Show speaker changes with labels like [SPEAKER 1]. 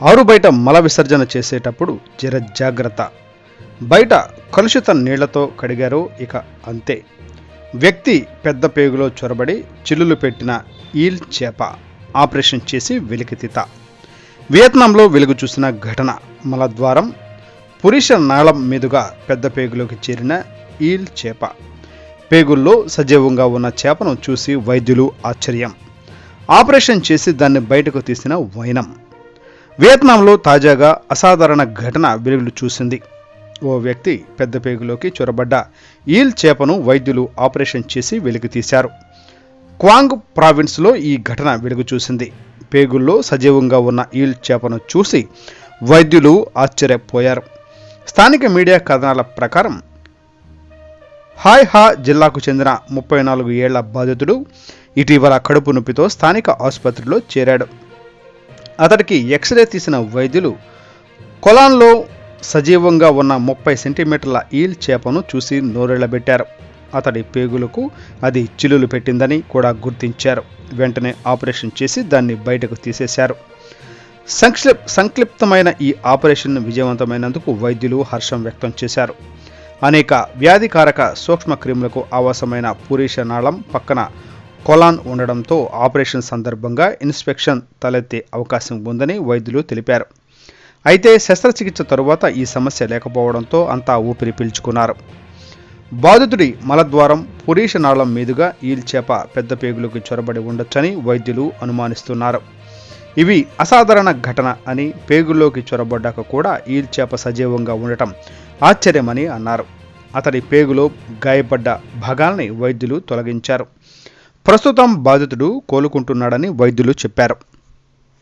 [SPEAKER 1] ఆరు బయట మల విసర్జన చేసేటప్పుడు జర జాగ్రత్త. బయట కలుషిత నీళ్లతో కడిగారో ఇక అంతే. వ్యక్తి పెద్ద పేగులో చొరబడి చిల్లులు పెట్టిన ఈల్ చేప ఆపరేషన్ చేసి వెలికితీత. వియత్నాంలో వెలుగు చూసిన ఘటన. మలద్వారం పురుష నాళం మీదుగా పెద్ద పేగులోకి చేరిన ఈల్ చేప. పేగుల్లో సజీవంగా ఉన్న చేపను చూసి వైద్యులు ఆశ్చర్యం. ఆపరేషన్ చేసి దాన్ని బయటకు తీసిన వైనం. వియత్నాంలో తాజాగా అసాధారణ ఘటన వెలుగులు చూసింది. ఓ వ్యక్తి పెద్ద పేగులోకి చొరబడ్డ ఈల్ చేపను వైద్యులు ఆపరేషన్ చేసి వెలికితీశారు. క్వాంగ్ ప్రావిన్స్లో ఈ ఘటన వెలుగు చూసింది. పేగుల్లో సజీవంగా ఉన్న ఈల్ చేపను చూసి వైద్యులు ఆశ్చర్యపోయారు. స్థానిక మీడియా కథనాల ప్రకారం హాయ్ హా జిల్లాకు చెందిన 34 ఏళ్ల బాధితుడు ఇటీవల కడుపు నొప్పితో స్థానిక ఆసుపత్రిలో చేరాడు. అతడికి ఎక్స్రే తీసిన వైద్యులు కొలాన్లో సజీవంగా ఉన్న 30 సెంటీమీటర్ల ఈల్ చేపను చూసి నోరెళ్లబెట్టారు. అతడి పేగులకు అది చిల్లులు పెట్టిందని కూడా గుర్తించారు. వెంటనే ఆపరేషన్ చేసి దాన్ని బయటకు తీసేశారు. సంక్లిప్తమైన ఈ ఆపరేషన్ విజయవంతమైనందుకు వైద్యులు హర్షం వ్యక్తం చేశారు. అనేక వ్యాధికారక సూక్ష్మ క్రిములకు ఆవాసమైన పురీష నాళం పక్కన కొలాన్ ఉండడంతో ఆపరేషన్ సందర్భంగా ఇన్ఫెక్షన్ తలెత్తే అవకాశం ఉందని వైద్యులు తెలిపారు. అయితే శస్త్రచికిత్స తరువాత ఈ సమస్య లేకపోవడంతో అంతా ఊపిరి పీల్చుకున్నారు. బాధితుడి మలద్వారం పురీష నాళం మీదుగా ఈల్ చేప పెద్ద పేగులకు చొరబడి ఉండొచ్చని వైద్యులు అనుమానిస్తున్నారు. ఇవి అసాధారణ ఘటన అని, పేగుల్లోకి చొరబడ్డాక కూడా ఈల్ చేప సజీవంగా ఉండటం ఆశ్చర్యమని అన్నారు. అతడి పేగులో గాయపడ్డ భాగాల్ని వైద్యులు తొలగించారు. ప్రస్తుతం బాధితుడు కోలుకుంటున్నాడని వైద్యులు చెప్పారు.